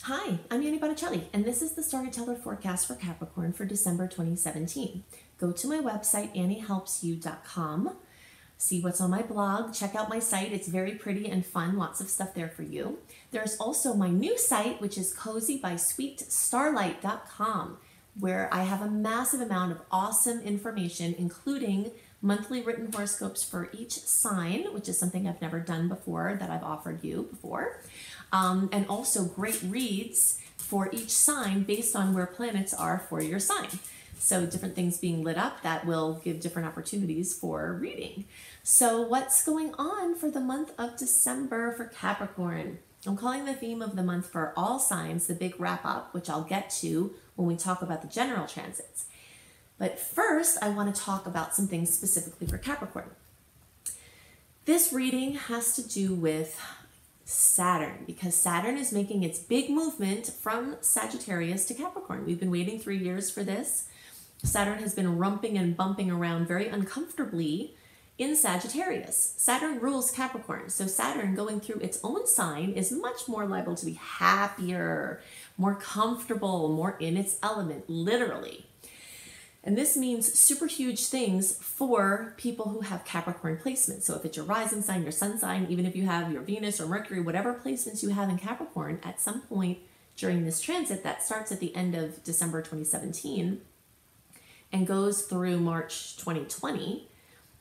Hi, I'm Annie Botticelli, and this is the Storyteller Forecast for Capricorn for December 2017. Go to my website, anniehelpsyou.com, see what's on my blog, check out my site. It's very pretty and fun, lots of stuff there for you. There's also my new site, which is cozybysweetstarlight.com, where I have a massive amount of awesome information, including monthly written horoscopes for each sign, which is something I've never done before that I've offered you before. And also great reads for each sign based on where planets are for your sign. So different things being lit up that will give different opportunities for reading. So what's going on for the month of December for Capricorn? I'm calling the theme of the month for all signs the big wrap up, which I'll get to when we talk about the general transits. But first, I want to talk about some things specifically for Capricorn. This reading has to do with Saturn, because Saturn is making its big movement from Sagittarius to Capricorn. We've been waiting 3 years for this. Saturn has been rumping and bumping around very uncomfortably in Sagittarius. Saturn rules Capricorn, so Saturn going through its own sign is much more liable to be happier, more comfortable, more in its element, literally. And this means super huge things for people who have Capricorn placements. So if it's your rising sign, your sun sign, even if you have your Venus or Mercury, whatever placements you have in Capricorn, at some point during this transit that starts at the end of December 2017 and goes through March 2020,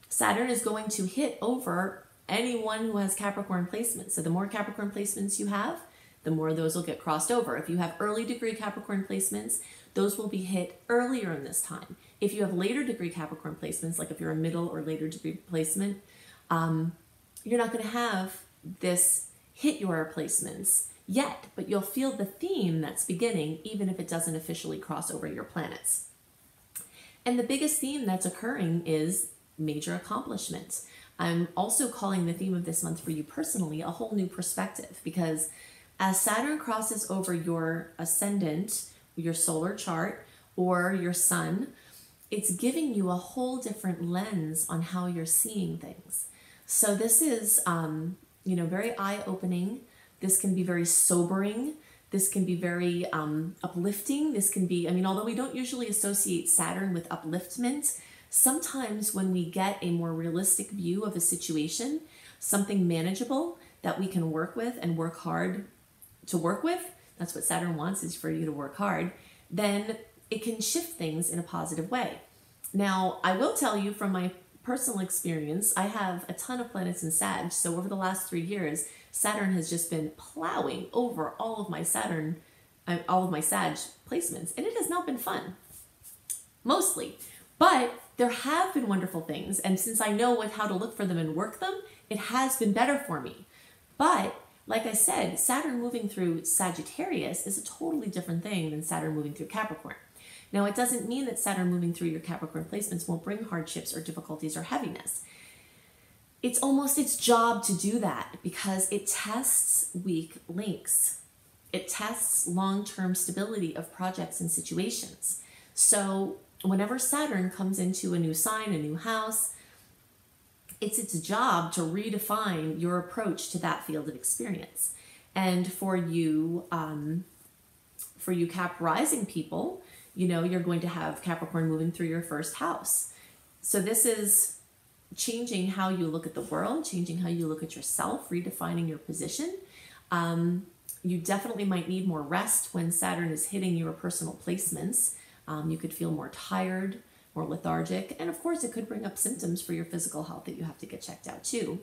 Saturn is going to hit over anyone who has Capricorn placements. So the more Capricorn placements you have, the more those will get crossed over. If you have early degree Capricorn placements, those will be hit earlier in this time. If you have later degree Capricorn placements, like if you're a middle or later degree placement, you're not going to have this hit your placements yet, but you'll feel the theme that's beginning, even if it doesn't officially cross over your planets. And the biggest theme that's occurring is major accomplishments. I'm also calling the theme of this month for you personally a whole new perspective, because as Saturn crosses over your ascendant, your solar chart, or your sun, it's giving you a whole different lens on how you're seeing things. So this is, very eye-opening. This can be very sobering. This can be very uplifting. This can be, although we don't usually associate Saturn with upliftment, sometimes when we get a more realistic view of a situation, something manageable that we can work with and work hard to work with, that's what Saturn wants, is for you to work hard, then it can shift things in a positive way. Now, I will tell you from my personal experience, I have a ton of planets in Sag, so over the last 3 years, Saturn has just been plowing over all of my Sag placements, and it has not been fun, mostly. But there have been wonderful things, and since I know how to look for them and work them, it has been better for me. But like I said, Saturn moving through Sagittarius is a totally different thing than Saturn moving through Capricorn. Now, it doesn't mean that Saturn moving through your Capricorn placements won't bring hardships or difficulties or heaviness. It's almost its job to do that because it tests weak links. It tests long-term stability of projects and situations. So whenever Saturn comes into a new sign, a new house, it's its job to redefine your approach to that field of experience. And for you Cap rising people, you're going to have Capricorn moving through your first house. So this is changing how you look at the world, changing how you look at yourself, redefining your position. You definitely might need more rest when Saturn is hitting your personal placements. You could feel more tired, more lethargic, and of course it could bring up symptoms for your physical health that you have to get checked out too.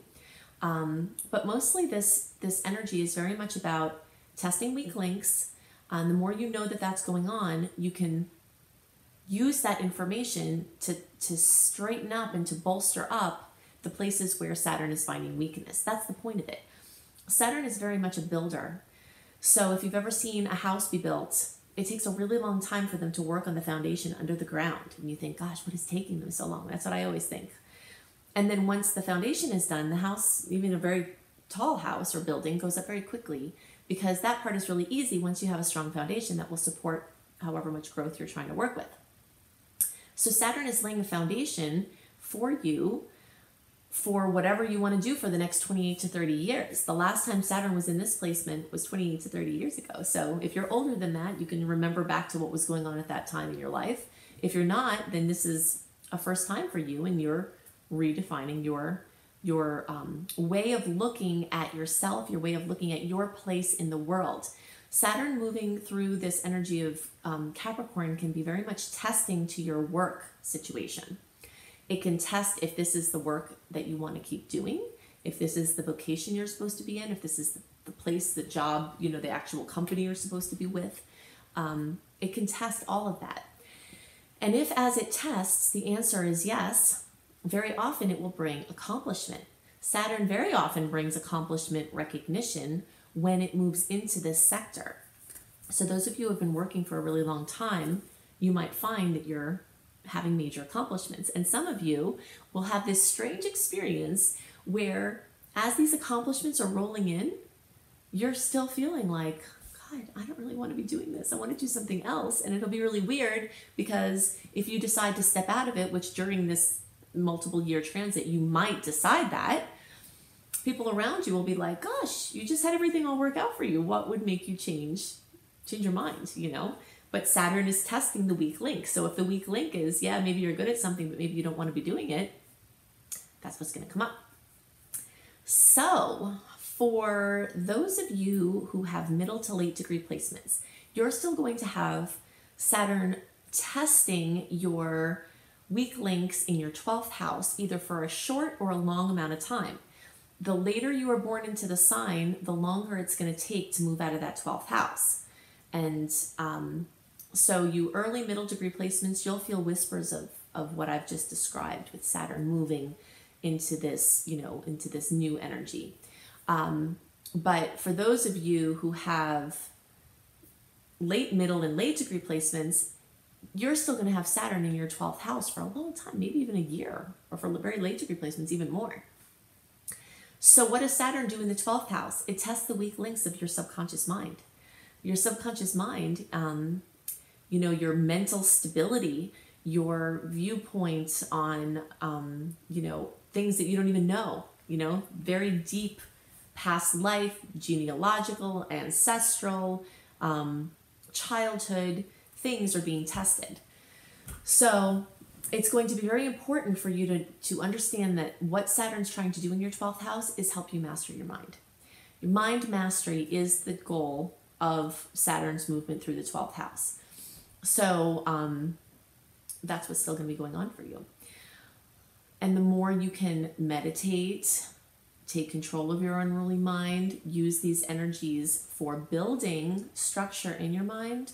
But mostly this energy is very much about testing weak links. The more you know that that's going on, you can use that information to straighten up and to bolster up the places where Saturn is finding weakness. That's the point of it. Saturn is very much a builder. So if you've ever seen a house be built, it takes a really long time for them to work on the foundation under the ground. And you think, gosh, what is taking them so long? That's what I always think. And then once the foundation is done, the house, even a very tall house or building, goes up very quickly because that part is really easy once you have a strong foundation that will support however much growth you're trying to work with. So Saturn is laying a foundation for you for whatever you want to do for the next 28 to 30 years. The last time Saturn was in this placement was 28 to 30 years ago. So if you're older than that, you can remember back to what was going on at that time in your life. If you're not, then this is a first time for you, and you're redefining your way of looking at yourself, your way of looking at your place in the world. Saturn moving through this energy of Capricorn can be very much testing to your work situation. It can test if this is the work that you want to keep doing, if this is the vocation you're supposed to be in, if this is the place, the job, the actual company you're supposed to be with. It can test all of that. And if as it tests, the answer is yes, very often it will bring accomplishment. Saturn very often brings accomplishment recognition when it moves into this sector. So those of you who have been working for a really long time, you might find that you're having major accomplishments. And some of you will have this strange experience where as these accomplishments are rolling in, you're still feeling like, God, I don't really want to be doing this. I want to do something else. And it'll be really weird because if you decide to step out of it, which during this multiple year transit, you might decide that, people around you will be like, gosh, you just had everything all work out for you. What would make you change your mind, But Saturn is testing the weak link. So if the weak link is, yeah, maybe you're good at something, but maybe you don't want to be doing it, that's what's going to come up. So for those of you who have middle to late degree placements, you're still going to have Saturn testing your weak links in your 12th house, either for a short or a long amount of time. The later you are born into the sign, the longer it's going to take to move out of that 12th house. And so you early middle degree placements, you'll feel whispers of what I've just described with Saturn moving into this, into this new energy. But for those of you who have late, middle, and late degree placements, you're still going to have Saturn in your 12th house for a long time, maybe even a year, or for very late degree placements, even more. So what does Saturn do in the 12th house? It tests the weak links of your subconscious mind. Your subconscious mind, your mental stability, your viewpoints on, things that you don't even know, very deep past life, genealogical, ancestral, childhood things are being tested. So it's going to be very important for you to understand that what Saturn's trying to do in your 12th house is help you master your mind. Your mind mastery is the goal of Saturn's movement through the 12th house. So that's what's still going to be going on for you. And the more you can meditate, take control of your unruly mind, use these energies for building structure in your mind,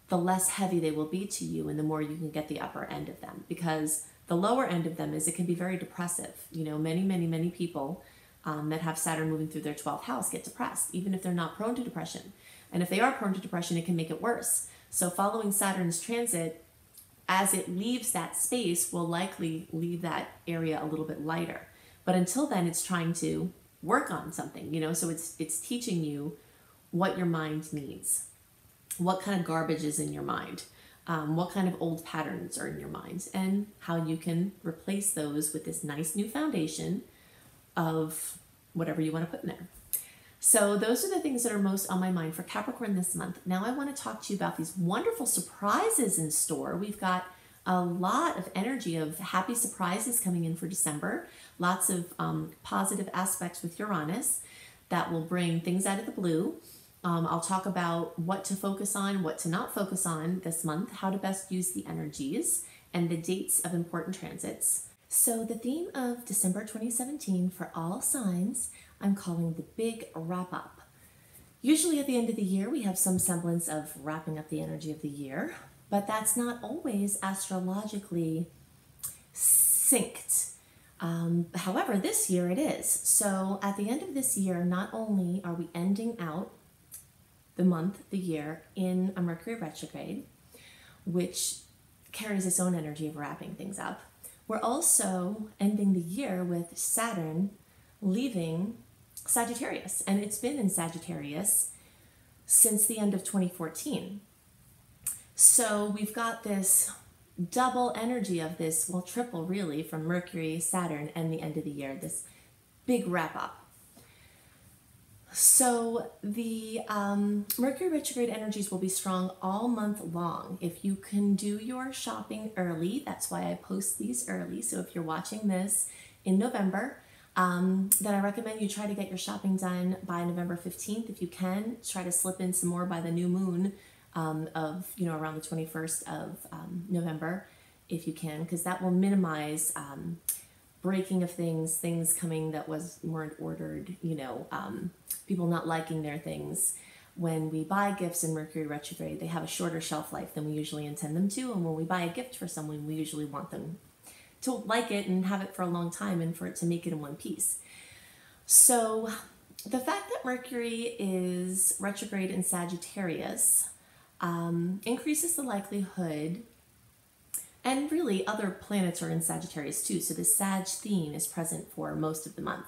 the less heavy they will be to you and the more you can get the upper end of them. Because the lower end of them is it can be very depressive. Many people that have Saturn moving through their 12th house get depressed, even if they're not prone to depression. And if they are prone to depression, it can make it worse. So following Saturn's transit, as it leaves that space, will likely leave that area a little bit lighter. But until then, it's trying to work on something, so it's teaching you what your mind needs, what kind of garbage is in your mind, what kind of old patterns are in your mind, and how you can replace those with this nice new foundation of whatever you want to put in there. So those are the things that are most on my mind for Capricorn this month. Now I want to talk to you about these wonderful surprises in store. We've got a lot of energy of happy surprises coming in for December. Lots of positive aspects with Uranus that will bring things out of the blue. I'll talk about what to focus on, what to not focus on this month, how to best use the energies, and the dates of important transits. So the theme of December 2017 for all signs, I'm calling the big wrap up. Usually at the end of the year, we have some semblance of wrapping up the energy of the year, but that's not always astrologically synced. However, this year it is. So at the end of this year, not only are we ending out the month, the year, in a Mercury retrograde, which carries its own energy of wrapping things up, we're also ending the year with Saturn leaving Sagittarius. And it's been in Sagittarius since the end of 2014. So we've got this double energy of this, well, triple really, from Mercury, Saturn, and the end of the year, this big wrap up. So the Mercury retrograde energies will be strong all month long. If you can do your shopping early, that's why I post these early. So if you're watching this in November, then I recommend you try to get your shopping done by November 15th. If you can, try to slip in some more by the new moon of, around the 21st of November, if you can, because that will minimize breaking of things coming that weren't ordered, people not liking their things. When we buy gifts in Mercury retrograde, they have a shorter shelf life than we usually intend them to. And when we buy a gift for someone, we usually want them to like it and have it for a long time and for it to make it in one piece. So the fact that Mercury is retrograde in Sagittarius increases the likelihood, and really other planets are in Sagittarius too, so the Sag theme is present for most of the month.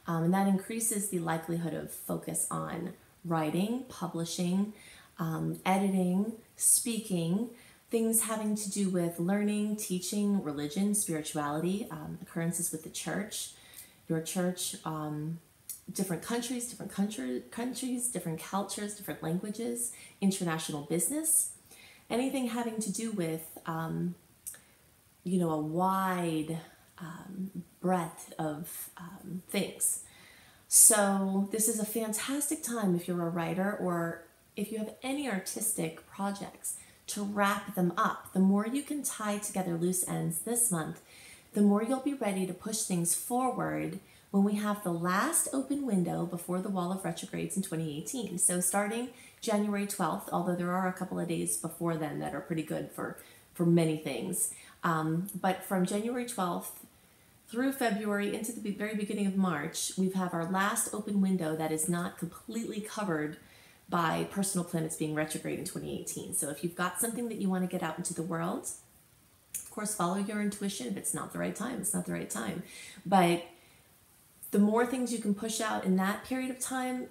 And that increases the likelihood of focus on writing, publishing, editing, speaking, things having to do with learning, teaching, religion, spirituality, occurrences with the church, your church, different countries, different cultures, different languages, international business, anything having to do with, a wide breadth of things. So this is a fantastic time if you're a writer or if you have any artistic projects to wrap them up. The more you can tie together loose ends this month, the more you'll be ready to push things forward when we have the last open window before the wall of retrogrades in 2018. So starting January 12th, although there are a couple of days before then that are pretty good for many things. But from January 12th through February into the very beginning of March, we have our last open window that is not completely covered by personal planets being retrograde in 2018. So if you've got something that you want to get out into the world, of course, follow your intuition. If it's not the right time, it's not the right time. But the more things you can push out in that period of time,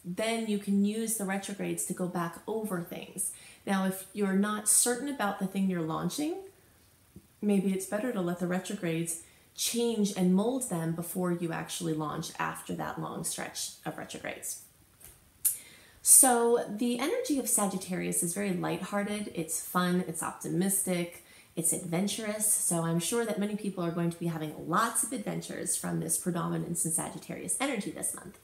then you can use the retrogrades to go back over things. Now, if you're not certain about the thing you're launching, maybe it's better to let the retrogrades change and mold them before you actually launch after that long stretch of retrogrades. So the energy of Sagittarius is very lighthearted. It's fun, it's optimistic, it's adventurous. So I'm sure that many people are going to be having lots of adventures from this predominance in Sagittarius energy this month.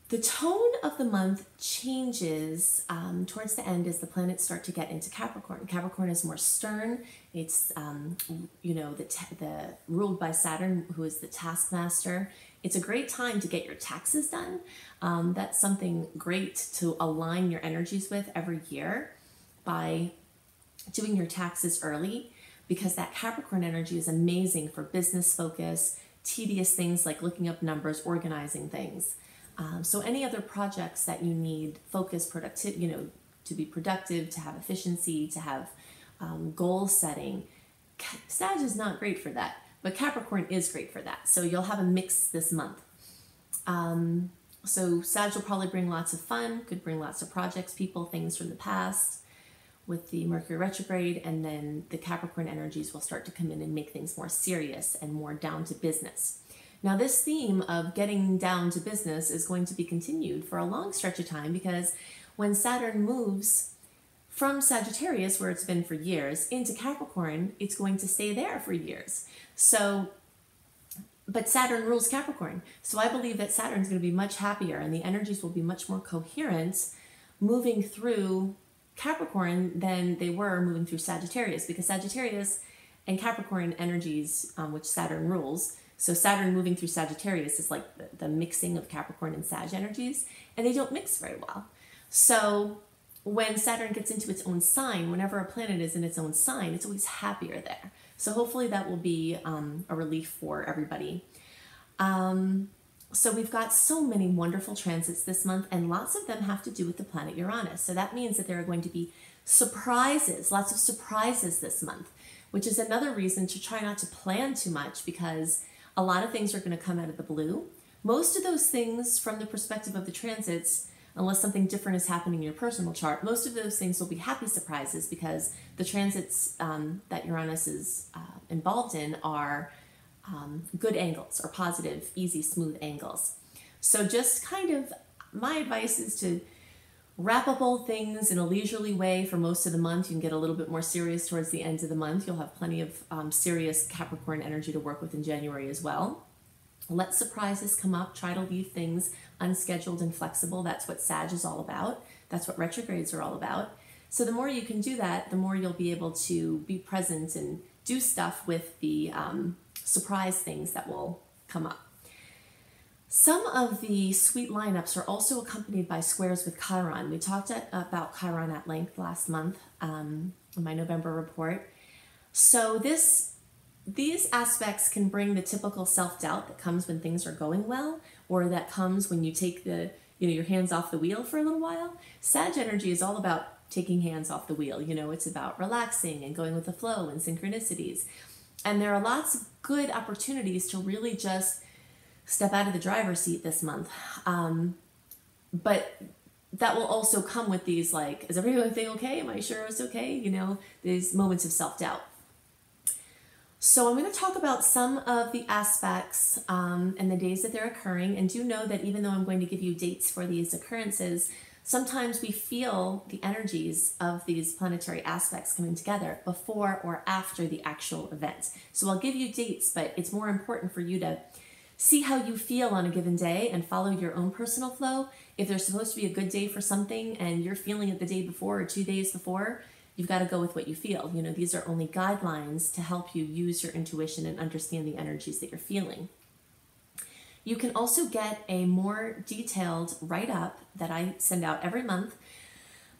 The tone of the month changes towards the end as the planets start to get into Capricorn. Capricorn is more stern. It's, ruled by Saturn, who is the taskmaster. It's a great time to get your taxes done. That's something great to align your energies with every year by doing your taxes early, because that Capricorn energy is amazing for business focus, tedious things like looking up numbers, organizing things. So any other projects that you need focus, to be productive, to have efficiency, to have goal setting, Sag is not great for that, but Capricorn is great for that. So you'll have a mix this month. So Sag will probably bring lots of fun, could bring lots of projects, people, things from the past with the Mercury retrograde, and then the Capricorn energies will start to come in and make things more serious and more down to business. Now, this theme of getting down to business is going to be continued for a long stretch of time, because when Saturn moves from Sagittarius, where it's been for years, into Capricorn, it's going to stay there for years. So, but Saturn rules Capricorn. So I believe that Saturn's going to be much happier and the energies will be much more coherent moving through Capricorn than they were moving through Sagittarius, because Sagittarius and Capricorn energies, which Saturn rules, so Saturn moving through Sagittarius is like the mixing of Capricorn and Sag energies, and they don't mix very well. So when Saturn gets into its own sign, whenever a planet is in its own sign, it's always happier there. So hopefully that will be a relief for everybody. So we've got so many wonderful transits this month, and lots of them have to do with the planet Uranus. So that means that there are going to be surprises, lots of surprises this month, which is another reason to try not to plan too much, because a lot of things are going to come out of the blue. Most of those things, from the perspective of the transits, unless something different is happening in your personal chart. Most of those things will be happy surprises because the transits that Uranus is involved in are good angles or positive, easy, smooth angles. So just kind of, my advice is to wrap up all things in a leisurely way for most of the month. You can get a little bit more serious towards the end of the month. You'll have plenty of serious Capricorn energy to work with in January as well. Let surprises come up. Try to leave things unscheduled and flexible. That's what Sag is all about. That's what retrogrades are all about. So the more you can do that, the more you'll be able to be present and do stuff with the surprise things that will come up. Some of the sweet lineups are also accompanied by squares with Chiron. We talked about Chiron at length last month in my November report. So these aspects can bring the typical self-doubt that comes when things are going well, or that comes when you take your hands off the wheel for a little while. Sag energy is all about taking hands off the wheel. It's about relaxing and going with the flow and synchronicities. And there are lots of good opportunities to really just step out of the driver's seat this month. But that will also come with these, like, is everything okay? Am I sure it's okay? These moments of self-doubt. So I'm going to talk about some of the aspects and the days that they're occurring. And do know that even though I'm going to give you dates for these occurrences, sometimes we feel the energies of these planetary aspects coming together before or after the actual event. So I'll give you dates, but it's more important for you to see how you feel on a given day and follow your own personal flow. If there's supposed to be a good day for something and you're feeling it the day before or 2 days before, you've got to go with what you feel. These are only guidelines to help you use your intuition and understand the energies that you're feeling. You can also get a more detailed write-up that I send out every month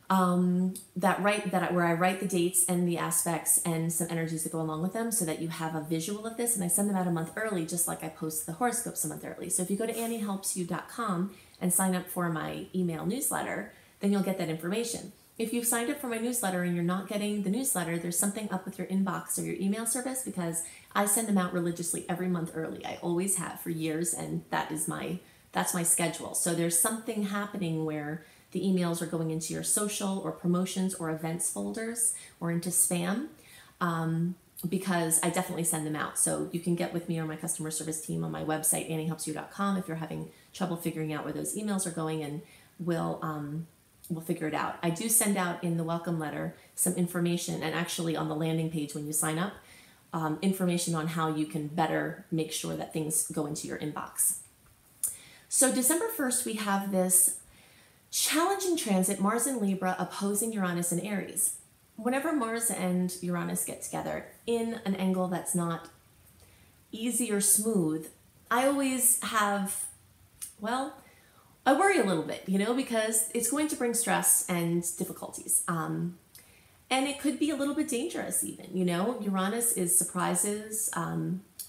where I write the dates and the aspects and some energies that go along with them so that you have a visual of this. And I send them out a month early, just like I post the horoscopes a month early. So if you go to anniehelpsyou.com and sign up for my email newsletter, then you'll get that information. If you've signed up for my newsletter and you're not getting the newsletter, there's something up with your inbox or your email service, because I send them out religiously every month early. I always have for years, and that's my schedule. So there's something happening where the emails are going into your social or promotions or events folders or into spam, because I definitely send them out. So you can get with me or my customer service team on my website, anniehelpsyou.com, if you're having trouble figuring out where those emails are going, and we'll figure it out. I do send out in the welcome letter some information, and actually on the landing page when you sign up, information on how you can better make sure that things go into your inbox. So December 1st, we have this challenging transit, Mars in Libra opposing Uranus in Aries. Whenever Mars and Uranus get together in an angle that's not easy or smooth, I always have, I worry a little bit, because it's going to bring stress and difficulties. And it could be a little bit dangerous even, Uranus is surprises.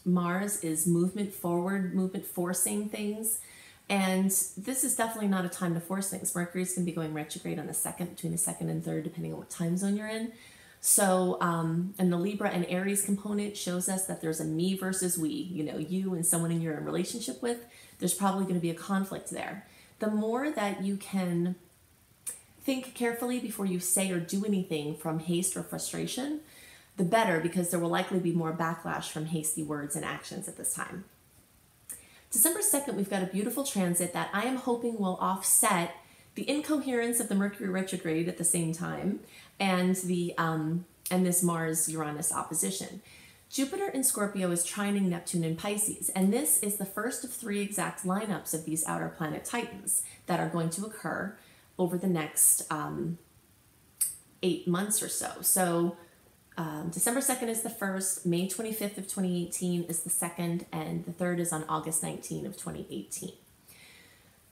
Mars is movement forward, movement forcing things. And this is definitely not a time to force things. Mercury's going to be going retrograde on the 2nd, between the 2nd and 3rd, depending on what time zone you're in. So, and the Libra and Aries component shows us that there's a me versus we, you and someone you're in relationship with. There's probably going to be a conflict there. The more that you can think carefully before you say or do anything from haste or frustration, the better, because there will likely be more backlash from hasty words and actions at this time. December 2nd, we've got a beautiful transit that I am hoping will offset the incoherence of the Mercury retrograde at the same time and this Mars-Uranus opposition. Jupiter in Scorpio is trining Neptune in Pisces, and this is the first of 3 exact lineups of these outer planet titans that are going to occur over the next 8 months or so. So December 2nd is the first, May 25th of 2018 is the second, and the third is on August 19 of 2018.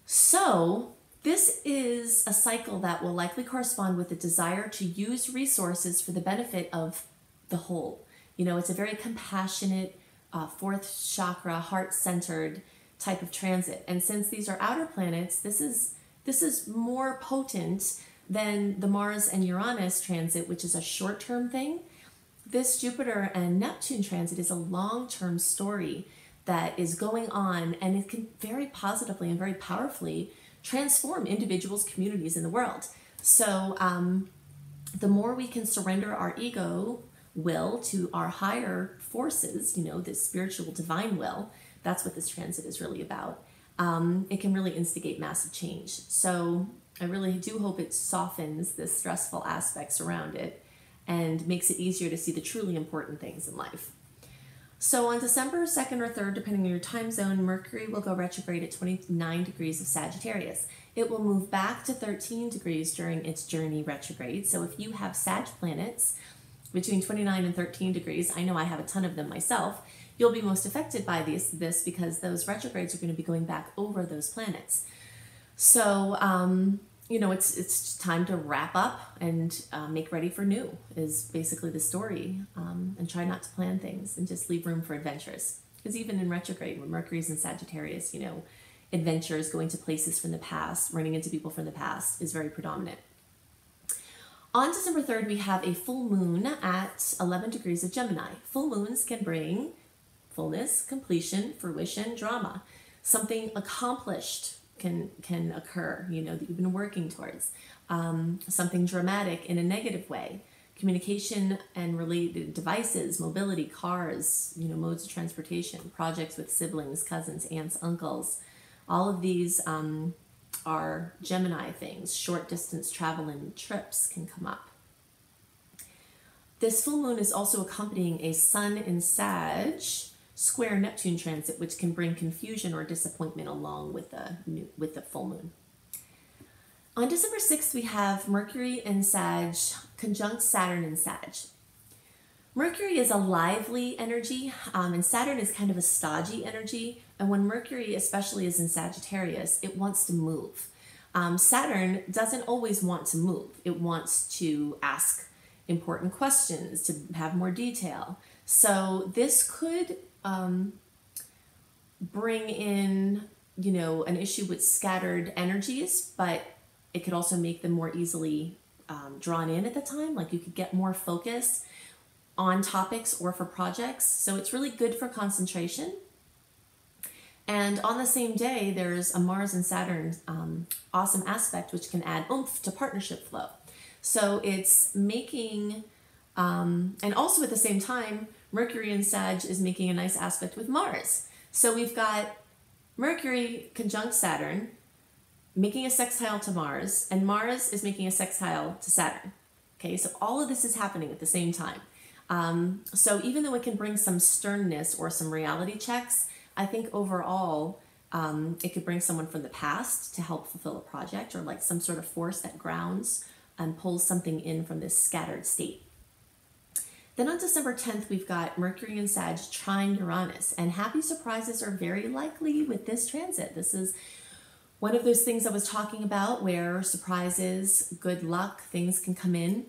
So this is a cycle that will likely correspond with the desire to use resources for the benefit of the whole. It's a very compassionate, 4th chakra, heart-centered type of transit. And since these are outer planets, this is more potent than the Mars and Uranus transit, which is a short-term thing. This Jupiter and Neptune transit is a long-term story that is going on, and it can very positively and very powerfully transform individuals, communities in the world. So the more we can surrender our ego will to our higher forces, you know, this spiritual divine will, that's what this transit is really about. It can really instigate massive change. So I really do hope it softens the stressful aspects around it and makes it easier to see the truly important things in life. So on December 2nd or 3rd, depending on your time zone, Mercury will go retrograde at 29 degrees of Sagittarius. It will move back to 13 degrees during its journey retrograde. So if you have Sag planets between 29 and 13 degrees, I know I have a ton of them myself, you'll be most affected by this because those retrogrades are going to be going back over those planets. So, you know, it's time to wrap up and make ready for new is basically the story, and try not to plan things and just leave room for adventures. Because even in retrograde, when Mercury's in Sagittarius, you know, adventures, going to places from the past, running into people from the past is very predominant. On December 3rd, we have a full moon at 11 degrees of Gemini. Full moons can bring fullness, completion, fruition, drama. Something accomplished can occur, you know, that you've been working towards. Something dramatic in a negative way. Communication and related devices, mobility, cars, you know, modes of transportation, projects with siblings, cousins, aunts, uncles. All of these are Gemini things. Short distance travel and trips can come up. This full moon is also accompanying a Sun in Sag square Neptune transit, which can bring confusion or disappointment along with the full moon. On December 6th, we have Mercury in Sag conjunct Saturn in Sag. Mercury is a lively energy, and Saturn is kind of a stodgy energy. And when Mercury especially is in Sagittarius, it wants to move. Saturn doesn't always want to move. It wants to ask important questions, to have more detail. So this could bring in, you know, an issue with scattered energies, but it could also make them more easily drawn in at the time. Like you could get more focus on topics or for projects. So it's really good for concentration. And on the same day, there's a Mars and Saturn awesome aspect, which can add oomph to partnership flow. So it's making, and also at the same time, Mercury in Sag is making a nice aspect with Mars. So we've got Mercury conjunct Saturn, making a sextile to Mars, and Mars is making a sextile to Saturn. Okay, so all of this is happening at the same time. So even though it can bring some sternness or some reality checks, I think overall it could bring someone from the past to help fulfill a project, or like some sort of force that grounds and pulls something in from this scattered state. Then on December 10th, we've got Mercury in Sag trine Uranus, and happy surprises are very likely with this transit. This is one of those things I was talking about where surprises, good luck, things can come in.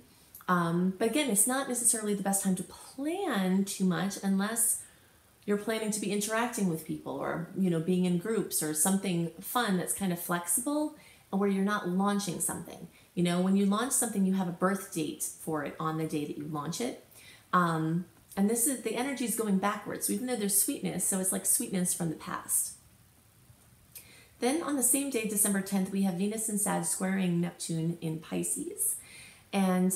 But again, it's not necessarily the best time to plan too much unless you're planning to be interacting with people, or, you know, being in groups or something fun that's kind of flexible and where you're not launching something. You know, when you launch something, you have a birth date for it on the day that you launch it. And this is, the energy is going backwards. So even though there's sweetness, so it's like sweetness from the past. Then on the same day, December 10th, we have Venus in Sag squaring Neptune in Pisces. And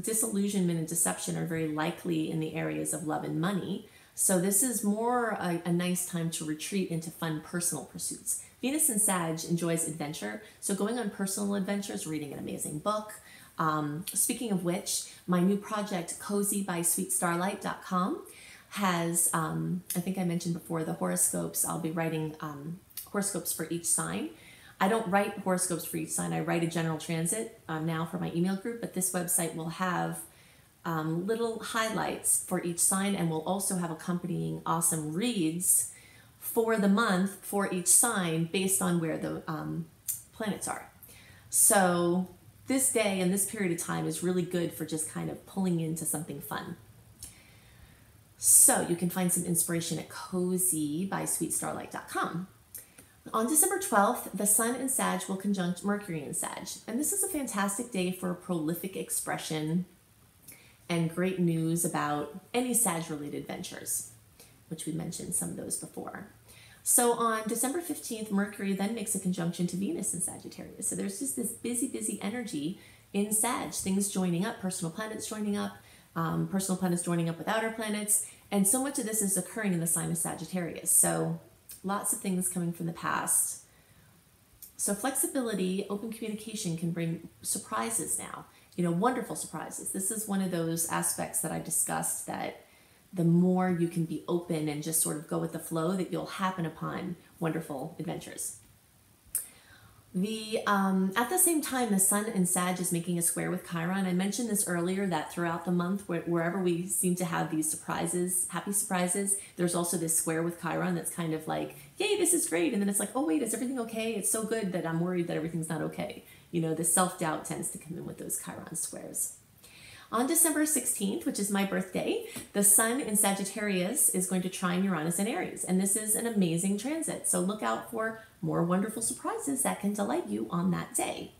disillusionment and deception are very likely in the areas of love and money. So this is more a nice time to retreat into fun personal pursuits. Venus in Sag enjoys adventure. So going on personal adventures, reading an amazing book. Speaking of which, my new project, CozyBySweetStarlight.com, has, I think I mentioned before, the horoscopes. I'll be writing horoscopes for each sign. I don't write horoscopes for each sign. I write a general transit now for my email group, but this website will have little highlights for each sign, and we'll also have accompanying awesome reads for the month for each sign based on where the planets are. So this day and this period of time is really good for just kind of pulling into something fun. So you can find some inspiration at CozyBySweetStarlight.com. On December 12th, the Sun in Sag will conjunct Mercury in Sag. And this is a fantastic day for prolific expression and great news about any Sag-related ventures, which we mentioned some of those before. So on December 15th, Mercury then makes a conjunction to Venus in Sagittarius. So there's just this busy, busy energy in Sag, things joining up, personal planets joining up, personal planets joining up with outer planets. And so much of this is occurring in the sign of Sagittarius. So lots of things coming from the past. So flexibility, open communication can bring surprises now, wonderful surprises. This is one of those aspects that I discussed, that the more you can be open and just sort of go with the flow, that you'll happen upon wonderful adventures. At the same time, the Sun in Sag is making a square with Chiron. I mentioned this earlier, that throughout the month, wherever we seem to have these surprises, happy surprises, there's also this square with Chiron that's kind of like, yay, this is great. And then it's like, oh wait, is everything okay? It's so good that I'm worried that everything's not okay. The self-doubt tends to come in with those Chiron squares. On December 16th, which is my birthday, the Sun in Sagittarius is going to trine Uranus in Aries. And this is an amazing transit. So look out for more wonderful surprises that can delight you on that day.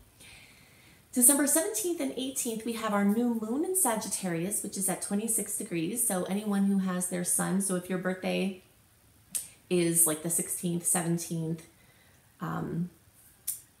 December 17th and 18th, we have our new moon in Sagittarius, which is at 26 degrees. So anyone who has their sun, so if your birthday is like the 16th, 17th,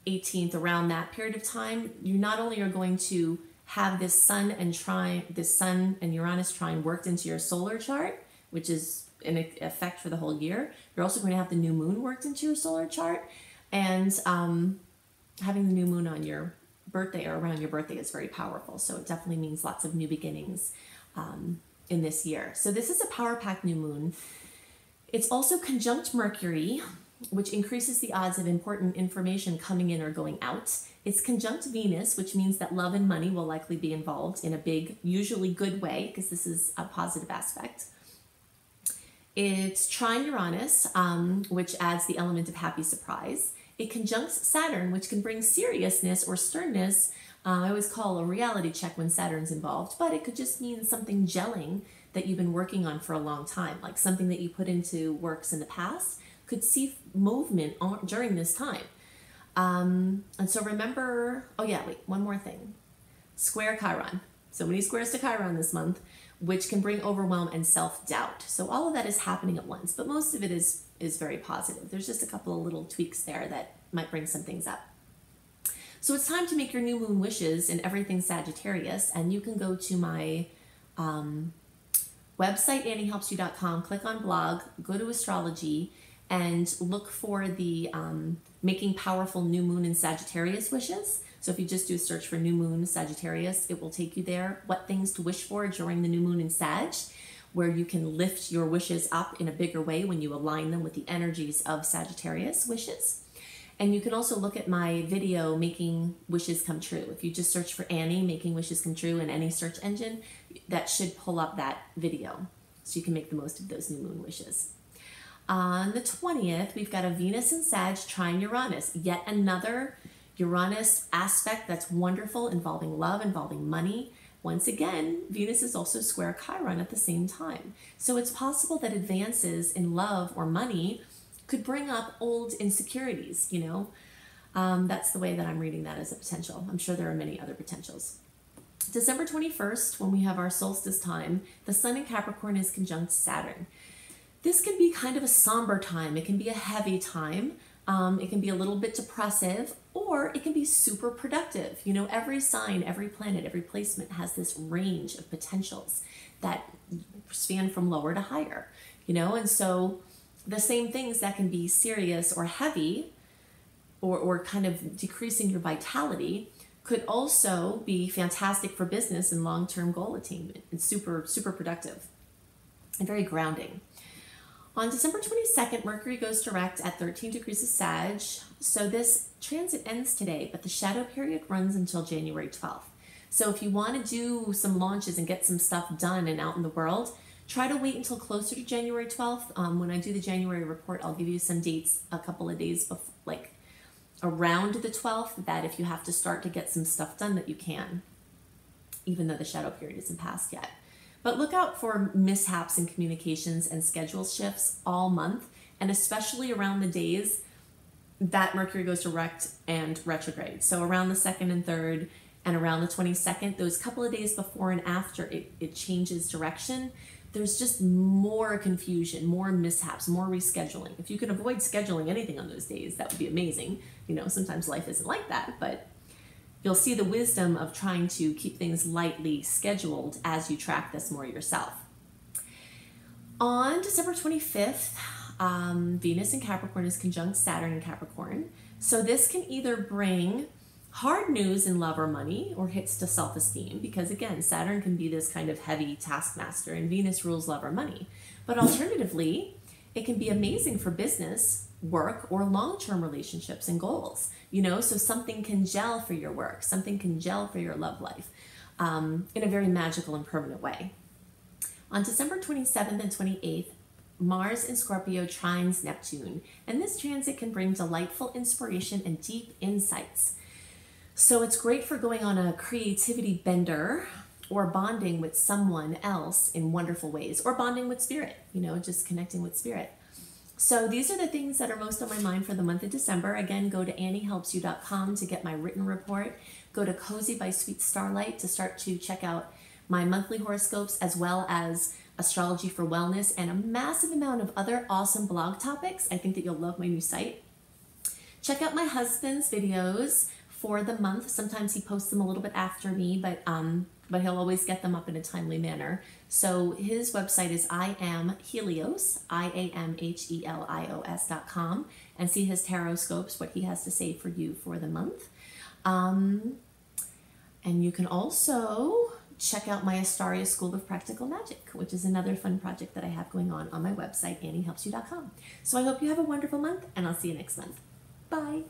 18th, around that period of time, you not only are going to have this Sun and Uranus trine worked into your solar chart, which is in effect for the whole year. You're also going to have the new moon worked into your solar chart, and having the new moon on your birthday or around your birthday is very powerful. So it definitely means lots of new beginnings in this year. So this is a power-packed new moon. It's also conjunct Mercury, which increases the odds of important information coming in or going out. It's conjunct Venus, which means that love and money will likely be involved in a big, usually good way, because this is a positive aspect. It's trine Uranus, which adds the element of happy surprise. It conjuncts Saturn, which can bring seriousness or sternness. I always call a reality check when Saturn's involved, but it could just mean something gelling that you've been working on for a long time, like something that you put into works in the past could see movement during this time. And so remember, oh yeah, wait, one more thing. Square Chiron. So many squares to Chiron this month, which can bring overwhelm and self-doubt. So all of that is happening at once, but most of it is very positive. There's just a couple of little tweaks there that might bring some things up. So it's time to make your new moon wishes in everything Sagittarius, and you can go to my website, anniehelpsyou.com, click on blog, go to astrology, and look for the Making Powerful New Moon in Sagittarius Wishes. So if you just do a search for New Moon Sagittarius, it will take you there. What things to wish for during the new moon in Sag, where you can lift your wishes up in a bigger way when you align them with the energies of Sagittarius Wishes. And you can also look at my video, Making Wishes Come True. If you just search for Annie, Making Wishes Come True in any search engine, that should pull up that video. So you can make the most of those new moon wishes. On the 20th, we've got a Venus in Sag trine Uranus, yet another Uranus aspect that's wonderful, involving love, involving money. Once again, Venus is also square Chiron at the same time. So it's possible that advances in love or money could bring up old insecurities, That's the way that I'm reading that as a potential. I'm sure there are many other potentials. December 21st, when we have our solstice time, the Sun in Capricorn is conjunct Saturn. This can be kind of a somber time. It can be a heavy time. It can be a little bit depressive, or it can be super productive. Every sign, every planet, every placement has this range of potentials that span from lower to higher, and so the same things that can be serious or heavy or kind of decreasing your vitality could also be fantastic for business and long-term goal attainment. It's super, super productive and very grounding. On December 22nd, Mercury goes direct at 13 degrees of Sag. So this transit ends today, but the shadow period runs until January 12th. So if you want to do some launches and get some stuff done and out in the world, try to wait until closer to January 12th. When I do the January report, I'll give you some dates a couple of days before, like around the 12th, that if you have to start to get some stuff done, that you can, even though the shadow period isn't passed yet. But look out for mishaps in communications and schedule shifts all month, and especially around the days that Mercury goes direct and retrograde. So around the 2nd and 3rd and around the 22nd, those couple of days before and after it changes direction, there's just more confusion, more mishaps, more rescheduling. If you could avoid scheduling anything on those days, that would be amazing. You know, sometimes life isn't like that, but you'll see the wisdom of trying to keep things lightly scheduled as you track this more yourself. On December 25th, Venus in Capricorn is conjunct Saturn in Capricorn. So this can either bring hard news in love or money, or hits to self-esteem, because again, Saturn can be this kind of heavy taskmaster and Venus rules love or money. But alternatively, it can be amazing for business, work, or long-term relationships and goals. You know, so something can gel for your work, something can gel for your love life in a very magical and permanent way. On December 27th and 28th, Mars in Scorpio trines Neptune, and this transit can bring delightful inspiration and deep insights. So it's great for going on a creativity bender or bonding with someone else in wonderful ways, or bonding with spirit, you know, just connecting with spirit. So these are the things that are most on my mind for the month of December. Again, go to anniehelpsyou.com to get my written report. Go to Cozy by Sweet Starlight to start to check out my monthly horoscopes, as well as Astrology for Wellness and a massive amount of other awesome blog topics. I think that you'll love my new site. Check out my husband's videos for the month. Sometimes he posts them a little bit after me, but he'll always get them up in a timely manner. So his website is IamHelios, IamHelios.com, and see his tarot scopes, what he has to say for you for the month. And you can also check out my Astaria School of Practical Magic, which is another fun project that I have going on my website, anniehelpsyou.com. So I hope you have a wonderful month, and I'll see you next month. Bye.